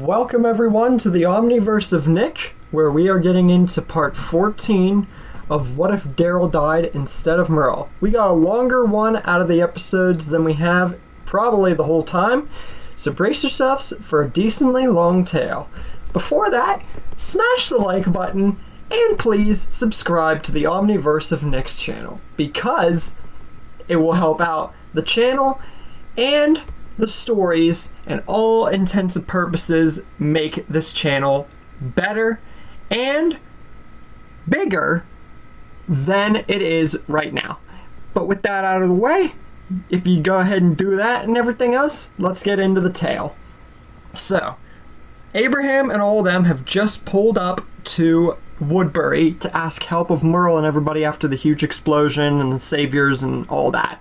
Welcome everyone to the Omniverse of Nick, where we are getting into part 14 of What If Daryl Died Instead of Merle. We got a longer one out of the episodes than we have probably the whole time, so brace yourselves for a decently long tale. Before that, smash the like button and please subscribe to the Omniverse of Nick's channel, because it will help out the channel and the stories, and all intents and purposes make this channel better and bigger than it is right now. But with that out of the way, if you go ahead and do that and everything else, let's get into the tale. So, Abraham and all of them have just pulled up to Woodbury to ask help of Merle and everybody after the huge explosion and the saviors and all that.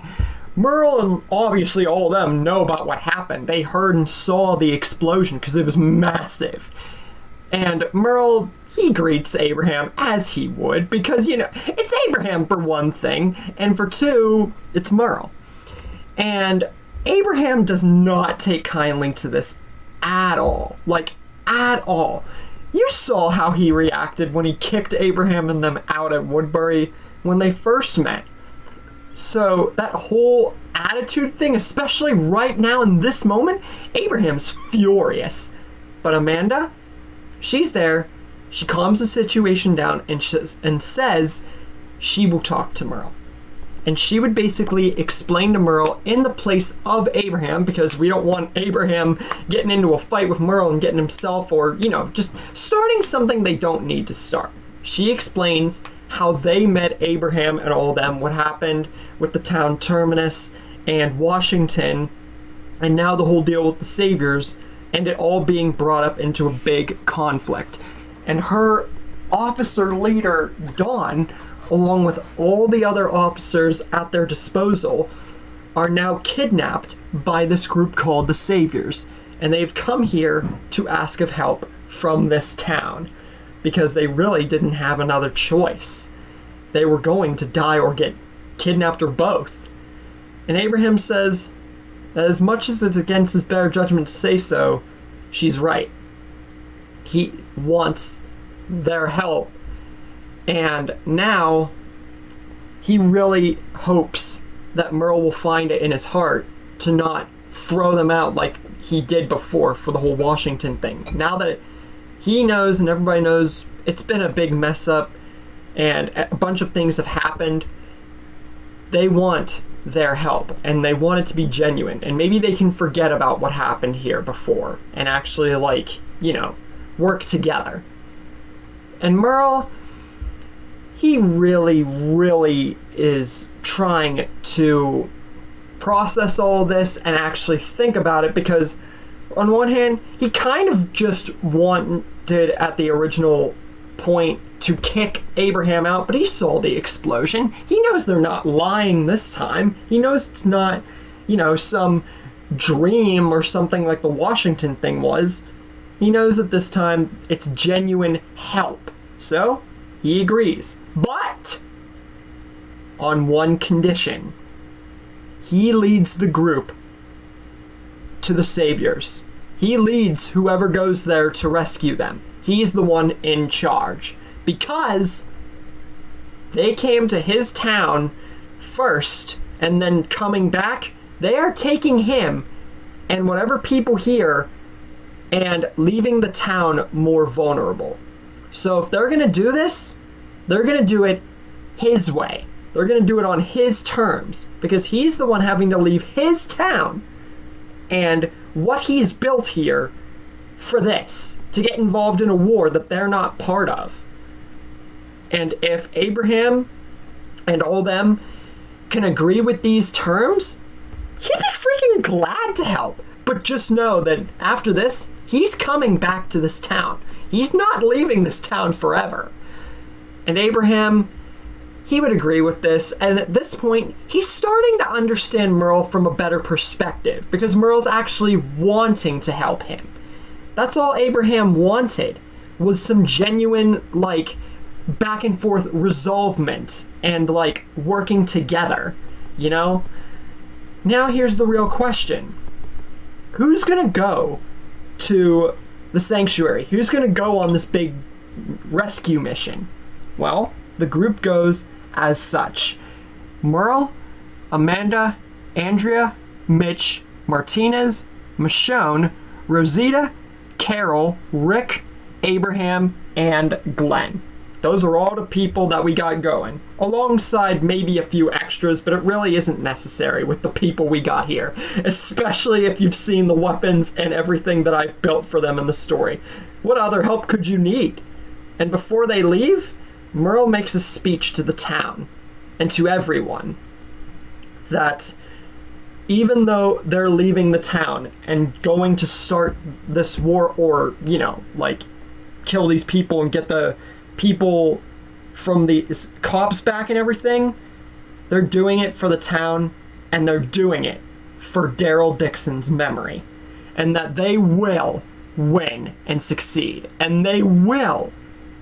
Merle and obviously all of them know about what happened. They heard and saw the explosion because it was massive. And Merle, he greets Abraham as he would because, you know, it's Abraham for one thing, and for two, it's Merle. And Abraham does not take kindly to this at all. Like, at all. You saw how he reacted when he kicked Abraham and them out at Woodbury when they first met. So that whole attitude thing, especially right now in this moment, Abraham's furious. But Amanda, she's there. She calms the situation down and says she will talk to Merle. And she would basically explain to Merle in the place of Abraham, because we don't want Abraham getting into a fight with Merle and getting himself, or, you know, just starting something they don't need to start. She explains how they met Abraham and all them, what happened with the town terminus and Washington, and now the whole deal with the saviors, and it all being brought up into a big conflict. And her officer leader, Dawn, along with all the other officers at their disposal, are now kidnapped by this group called the Saviors. And they've come here to ask of help from this town, because they really didn't have another choice. They were going to die or get kidnapped or both. And Abraham says that as much as it's against his better judgment to say so, she's right. He wants their help. And now he really hopes that Merle will find it in his heart to not throw them out like he did before for the whole Washington thing. Now that he knows and everybody knows it's been a big mess up and a bunch of things have happened, they want their help and they want it to be genuine, and maybe they can forget about what happened here before and actually, like, you know, work together. And Merle, he really is trying to process all this and actually think about it, because on one hand, he kind of just wanted at the original point to kick Abraham out, but he saw the explosion. He knows they're not lying this time. He knows it's not, you know, some dream or something like the Washington thing was. He knows that this time it's genuine help. So he agrees. But on one condition. He leads the group to the Saviors. He leads whoever goes there to rescue them. He's the one in charge. Because they came to his town first, and then coming back, they are taking him and whatever people here and leaving the town more vulnerable. So if they're going to do this, they're going to do it his way. They're going to do it on his terms, because he's the one having to leave his town and what he's built here for this, to get involved in a war that they're not part of. And if Abraham and all them can agree with these terms, he'd be freaking glad to help. But just know that after this, he's coming back to this town. He's not leaving this town forever. And Abraham, he would agree with this, and at this point, he's starting to understand Merle from a better perspective, because Merle's actually wanting to help him. That's all Abraham wanted, was some genuine, like, back and forth resolvement and, like, working together, you know? Now here's the real question. Who's gonna go to the sanctuary? Who's going to go on this big rescue mission? Well, the group goes as such. Merle, Amanda, Andrea, Mitch, Martinez, Michonne, Rosita, Carol, Rick, Abraham, and Glenn. Those are all the people that we got going, alongside maybe a few extras, but it really isn't necessary with the people we got here, especially if you've seen the weapons and everything that I've built for them in the story. What other help could you need? And before they leave, Merle makes a speech to the town and to everyone that even though they're leaving the town and going to start this war, or, kill these people and get the people from the cops back and everything, they're doing it for the town, and they're doing it for Daryl Dixon's memory, and that they will win and succeed, and they will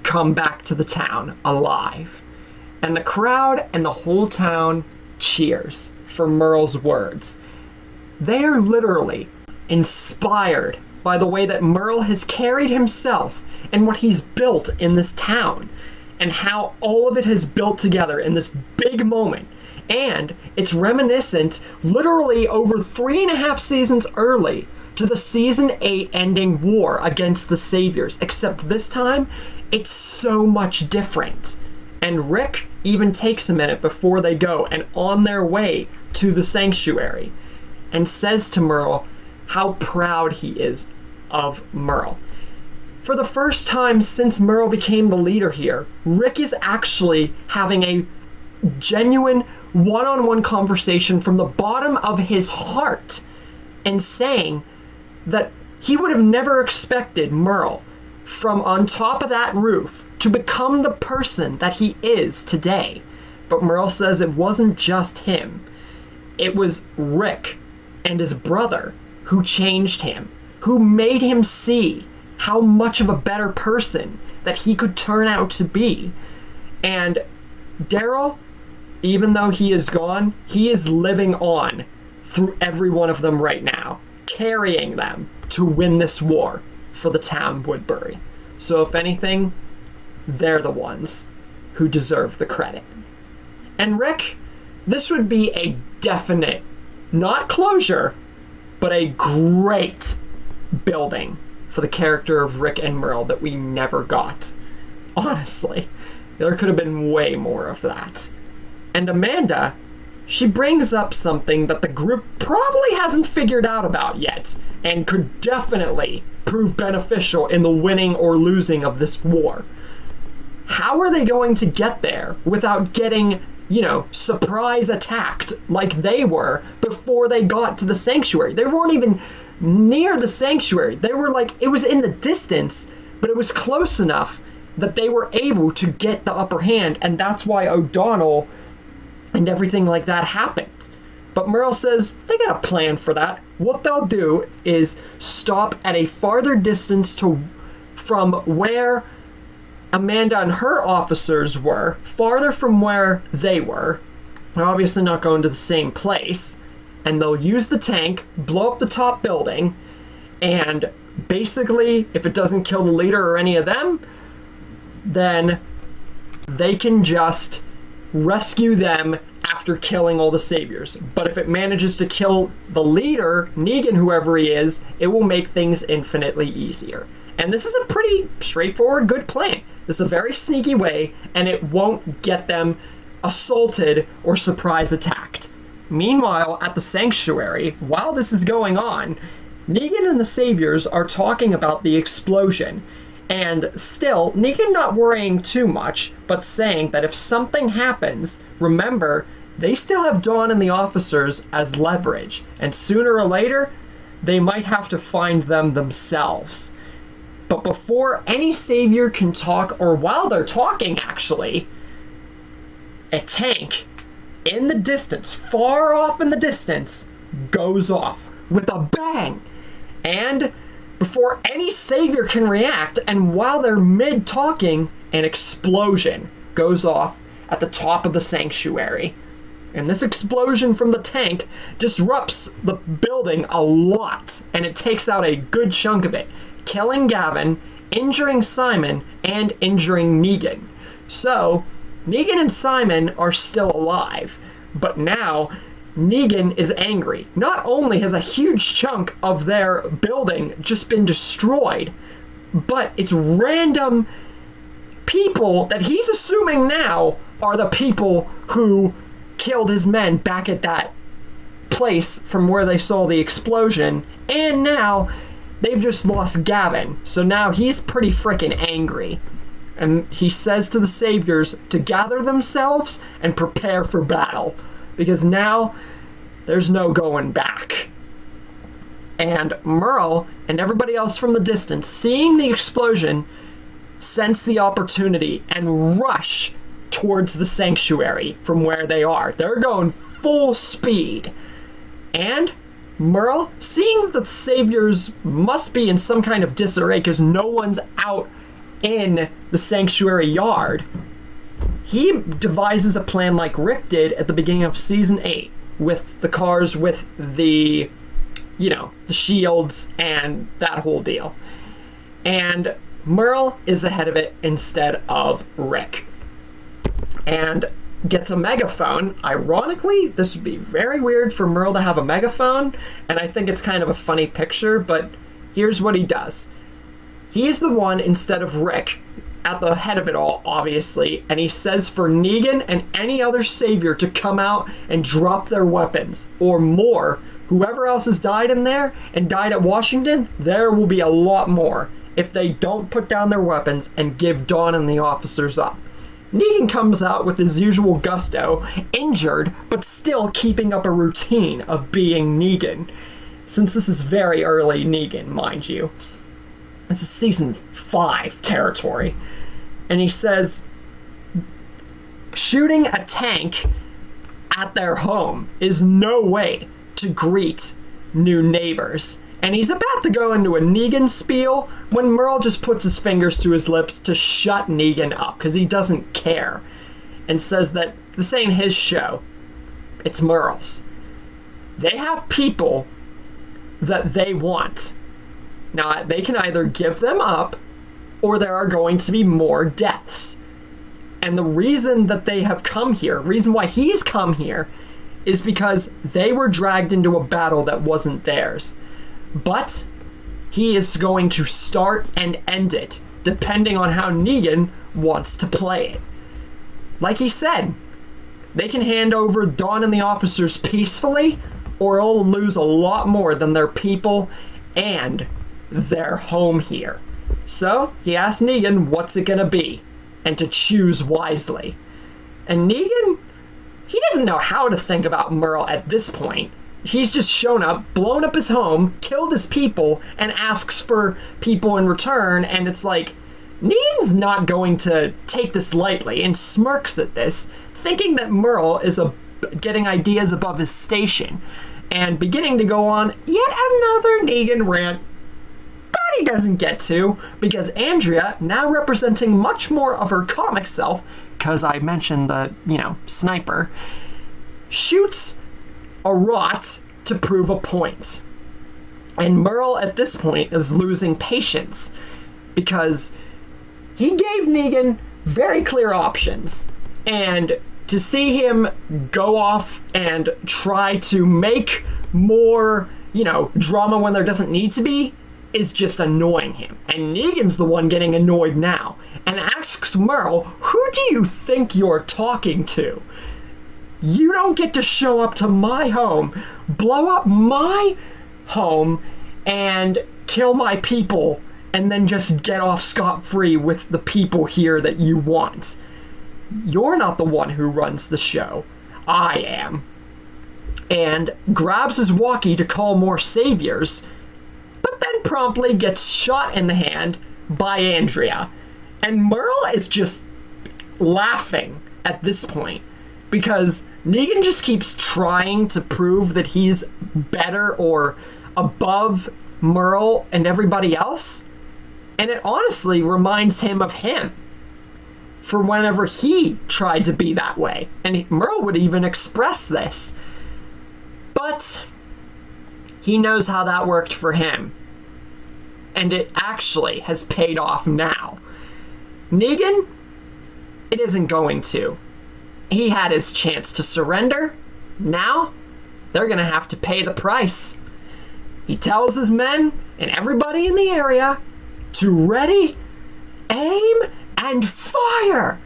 come back to the town alive. And the crowd and the whole town cheers for Merle's words. They are literally inspired by the way that Merle has carried himself and what he's built in this town, and how all of it has built together in this big moment. And it's reminiscent, literally over 3.5 seasons early, to the season 8 ending war against the Saviors, except this time it's so much different. And Rick even takes a minute before they go and on their way to the sanctuary, and says to Merle how proud he is of Merle. For the first time since Merle became the leader here, Rick is actually having a genuine one-on-one conversation from the bottom of his heart, and saying that he would have never expected Merle, from on top of that roof, to become the person that he is today. But Merle says it wasn't just him. It was Rick and his brother who changed him, who made him see how much of a better person that he could turn out to be. And Daryl, even though he is gone, he is living on through every one of them right now, carrying them to win this war for the town Woodbury. So if anything, they're the ones who deserve the credit. And Rick, this would be a definite, not closure, but a great building for the character of Rick and Merle that we never got. Honestly, there could have been way more of that. And Amanda, she brings up something that the group probably hasn't figured out about yet, and could definitely prove beneficial in the winning or losing of this war. How are they going to get there without getting, surprise attacked like they were before they got to the sanctuary? They weren't even near the sanctuary. They were it was in the distance, but it was close enough that they were able to get the upper hand, and that's why O'Donnell and everything like that happened. But Merle says they got a plan for that. What they'll do is stop at a farther distance from where Amanda and her officers were, farther from where they were. They're obviously not going to the same place. And they'll use the tank, blow up the top building, and basically, if it doesn't kill the leader or any of them, then they can just rescue them after killing all the Saviors. But if it manages to kill the leader, Negan, whoever he is, it will make things infinitely easier. And this is a pretty straightforward, good plan. This is a very sneaky way, and it won't get them assaulted or surprise attacked. Meanwhile, at the sanctuary, while this is going on, Negan and the Saviors are talking about the explosion. And still, Negan not worrying too much, but saying that if something happens, remember, they still have Dawn and the officers as leverage, and sooner or later, they might have to find them themselves. But before any Savior can talk, or while they're talking actually, a tank in the distance, far off in the distance, goes off with a bang. And before any Savior can react, and while they're mid-talking, an explosion goes off at the top of the sanctuary. And this explosion from the tank disrupts the building a lot, and it takes out a good chunk of it, killing Gavin, injuring Simon, and injuring Negan. So, Negan and Simon are still alive, but now Negan is angry. Not only has a huge chunk of their building just been destroyed, but it's random people that he's assuming now are the people who killed his men back at that place from where they saw the explosion, and now they've just lost Gavin. So now he's pretty freaking angry. And he says to the Saviors to gather themselves and prepare for battle, because now there's no going back. And Merle and everybody else from the distance, seeing the explosion, sense the opportunity and rush towards the sanctuary from where they are. They're going full speed. And Merle, seeing that the Saviors must be in some kind of disarray because no one's out in the sanctuary yard, he devises a plan like Rick did at the beginning of season 8 with the cars with the, the shields and that whole deal. And Merle is the head of it instead of Rick. And gets a megaphone. Ironically, this would be very weird for Merle to have a megaphone, and I think it's kind of a funny picture, but here's what he does. He's the one, instead of Rick, at the head of it all, obviously, and he says for Negan and any other Savior to come out and drop their weapons, or more. Whoever else has died in there and died at Washington, there will be a lot more if they don't put down their weapons and give Dawn and the officers up. Negan comes out with his usual gusto, injured, but still keeping up a routine of being Negan. Since this is very early Negan, mind you. This is season 5 territory. And he says, shooting a tank at their home is no way to greet new neighbors. And he's about to go into a Negan spiel when Merle just puts his fingers to his lips to shut Negan up, because he doesn't care, and says that this ain't his show, it's Merle's. They have people that they want. Now, they can either give them up, or there are going to be more deaths. And the reason that they have come here, reason why he's come here, is because they were dragged into a battle that wasn't theirs. But he is going to start and end it, depending on how Negan wants to play it. Like he said, they can hand over Dawn and the officers peacefully, or it'll lose a lot more than their people and their home here. So he asked Negan what's it gonna be, and to choose wisely. And Negan, he doesn't know how to think about Merle at this point. He's just shown up, blown up his home, killed his people, and asks for people in return, and it's like, Negan's not going to take this lightly, and smirks at this, thinking that Merle is getting ideas above his station, and beginning to go on yet another Negan rant, but he doesn't get to, because Andrea, now representing much more of her comic self, because I mentioned the, sniper, shoots a rot to prove a point. And Merle at this point is losing patience, because he gave Negan very clear options, and to see him go off and try to make more, drama when there doesn't need to be is just annoying him. And Negan's the one getting annoyed now and asks Merle, who do you think you're talking to? You don't get to show up to my home, blow up my home, and kill my people, and then just get off scot-free with the people here that you want. You're not the one who runs the show. I am. And grabs his walkie to call more Saviors, but then promptly gets shot in the hand by Andrea. And Merle is just laughing at this point, because Negan just keeps trying to prove that he's better or above Merle and everybody else. And it honestly reminds him of him for whenever he tried to be that way. And Merle would even express this. But he knows how that worked for him. and it actually has paid off now. Negan, it isn't going to. He had his chance to surrender. Now, they're going to have to pay the price. He tells his men and everybody in the area to ready, aim, and fire.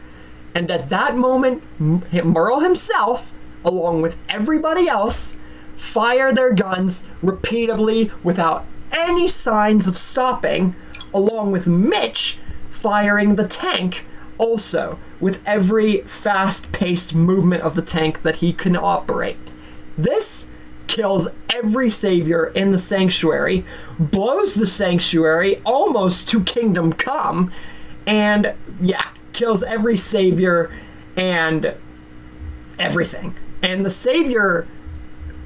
And at that moment, Merle himself, along with everybody else, fire their guns repeatedly without any signs of stopping, along with Mitch firing the tank also with every fast-paced movement of the tank that he can operate. This kills every savior in the sanctuary, blows the sanctuary almost to kingdom come, and kills every savior and everything. And the savior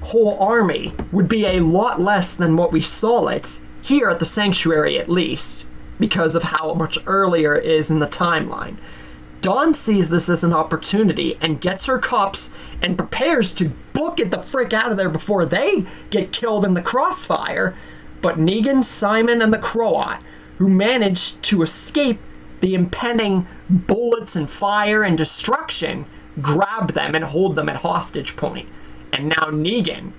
whole army would be a lot less than what we saw it here at the sanctuary, at least, because of how much earlier it is in the timeline. Dawn sees this as an opportunity and gets her cops and prepares to book it the frick out of there before they get killed in the crossfire. But Negan, Simon, and the Croat, who managed to escape the impending bullets and fire and destruction, grab them and hold them at hostage point. And now Negan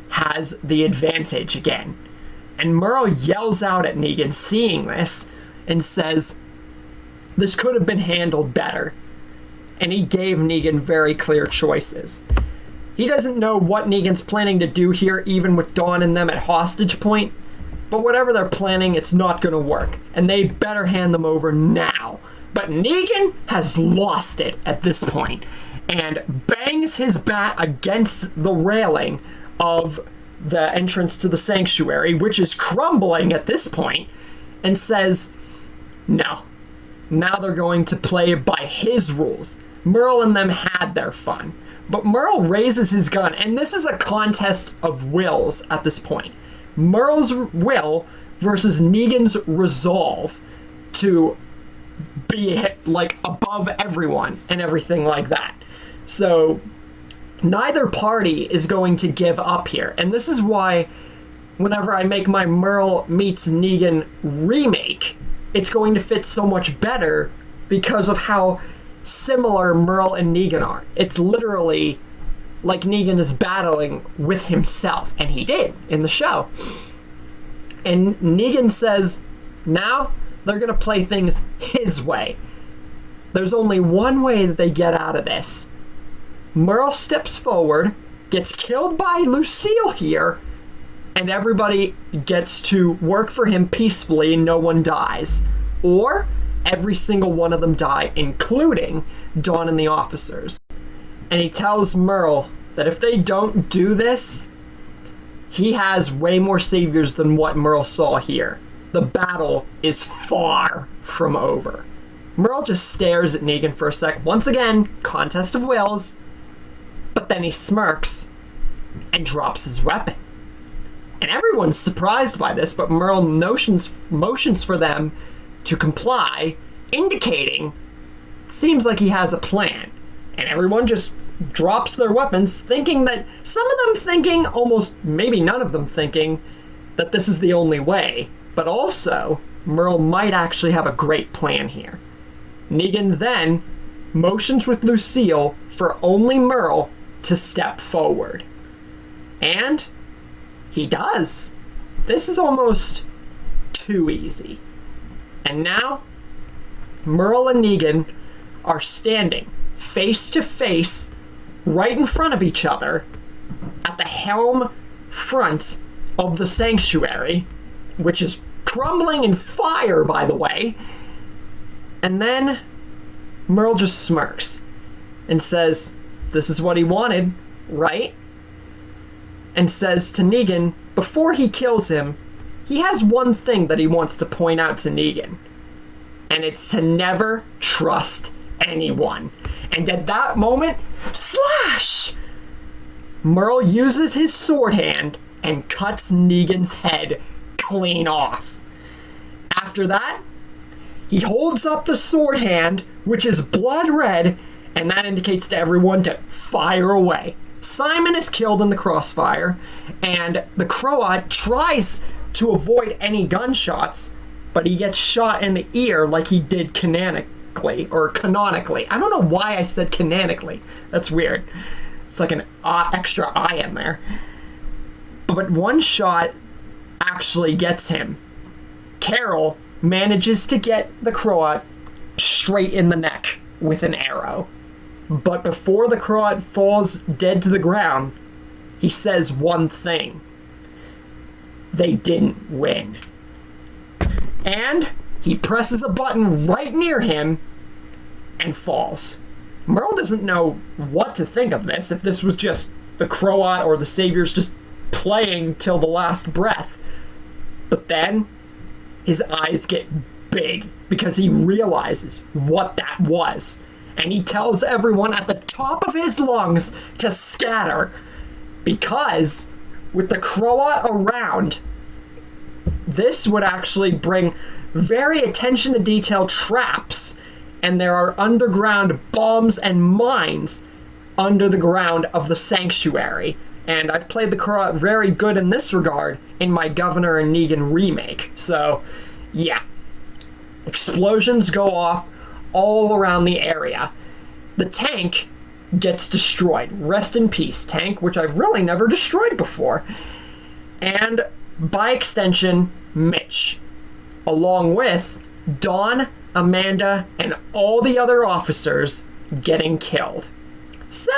has the advantage again. And Merle yells out at Negan, seeing this, and says, this could have been handled better. And he gave Negan very clear choices. He doesn't know what Negan's planning to do here, even with Dawn and them at hostage point. But whatever they're planning, it's not going to work. And they better hand them over now. But Negan has lost it at this point, and bangs his bat against the railing of the entrance to the sanctuary, which is crumbling at this point, and says, no. Now they're going to play by his rules. Merle and them had their fun. But Merle raises his gun, and this is a contest of wills at this point. Merle's will versus Negan's resolve to be like above everyone and everything like that. So neither party is going to give up here. And this is why whenever I make my Merle meets Negan remake, it's going to fit so much better because of how similar Merle and Negan are. It's literally like Negan is battling with himself, and he did in the show. And Negan says, now they're going to play things his way. There's only one way that they get out of this. Merle steps forward, gets killed by Lucille here, and everybody gets to work for him peacefully and no one dies. Or every single one of them die, including Dawn and the officers. And he tells Merle that if they don't do this, he has way more saviors than what Merle saw here. The battle is far from over. Merle just stares at Negan for a sec. Once again, contest of wills. But then he smirks and drops his weapon. And everyone's surprised by this, but Merle motions for them to comply, indicating it seems like he has a plan. And everyone just drops their weapons, thinking that, some of them thinking, almost maybe none of them thinking, that this is the only way. But also, Merle might actually have a great plan here. Negan then motions with Lucille for only Merle to step forward. And he does. This is almost too easy. And now, Merle and Negan are standing face to face, right in front of each other, at the helm front of the sanctuary, which is crumbling in fire, by the way. And then Merle just smirks and says, this is what he wanted, right? And says to Negan, before he kills him, he has one thing that he wants to point out to Negan. And it's to never trust anyone. And at that moment, slash! Merle uses his sword hand and cuts Negan's head clean off. After that, he holds up the sword hand, which is blood red, and that indicates to everyone to fire away. Simon is killed in the crossfire, and the Croat tries to avoid any gunshots, but he gets shot in the ear like he did canonically. I don't know why I said canonically. That's weird. It's like an extra I in there. But one shot actually gets him. Carol manages to get the Croat straight in the neck with an arrow. But before the Croat falls dead to the ground, he says one thing. They didn't win. And he presses a button right near him and falls. Merle doesn't know what to think of this, if this was just the Croat or the Saviors just playing till the last breath. But then his eyes get big because he realizes what that was. And he tells everyone at the top of his lungs to scatter, because with the Croat around, this would actually bring very attention to detail traps, and there are underground bombs and mines under the ground of the sanctuary. And I've played the Croat very good in this regard in my Governor and Negan remake. So, yeah. Explosions go off all around the area. The tank gets destroyed. Rest in peace, tank, which I've really never destroyed before. And, by extension, Mitch. Along with Dawn, Amanda, and all the other officers getting killed. So,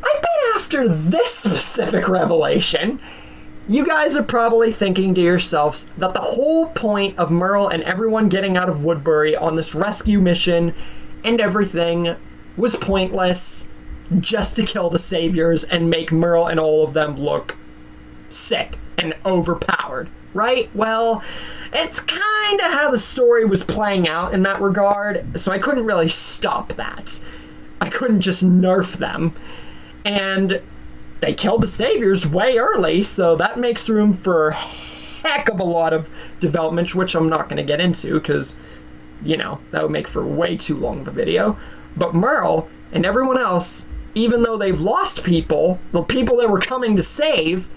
I bet after this specific revelation, you guys are probably thinking to yourselves that the whole point of Merle and everyone getting out of Woodbury on this rescue mission and everything was pointless, just to kill the Saviors and make Merle and all of them look sick and overpowered, right? Well, it's kind of how the story was playing out in that regard, so I couldn't really stop that. I couldn't just nerf them. And they killed the Saviors way early, so that makes room for a heck of a lot of development, which I'm not going to get into because, you know, that would make for way too long of a video. But Merle and everyone else, even though they've lost people, the people they were coming to save,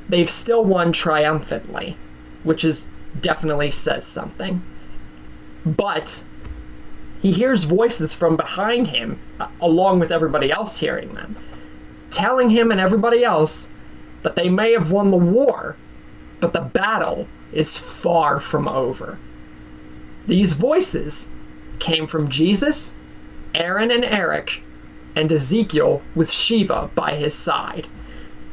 they've still won triumphantly, which is definitely says something. But he hears voices from behind him, along with everybody else hearing them, telling him and everybody else that they may have won the war, but the battle is far from over. These voices came from Jesus, Aaron and Eric, and Ezekiel with Shiva by his side.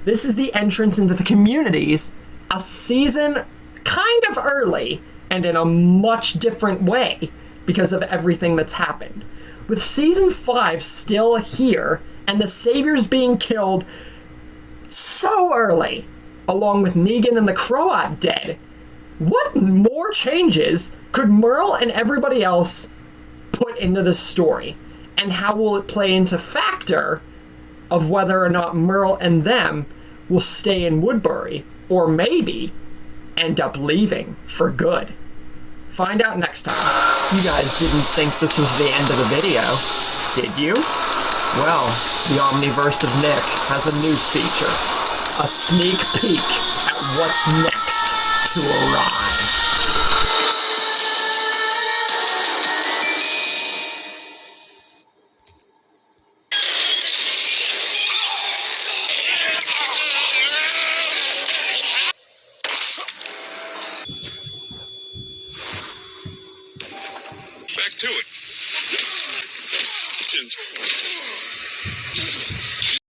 This is the entrance into the communities, a season kind of early and in a much different way because of everything that's happened. With season 5 still here and the Saviors being killed so early, along with Negan and the Croat dead, what more changes could Merle and everybody else put into this story? And how will it play into factor of whether or not Merle and them will stay in Woodbury, or maybe end up leaving for good? Find out next time. You guys didn't think this was the end of the video, did you? Well, the Omniverse of Nick has a new feature. A sneak peek at what's next to arrive. Back to it.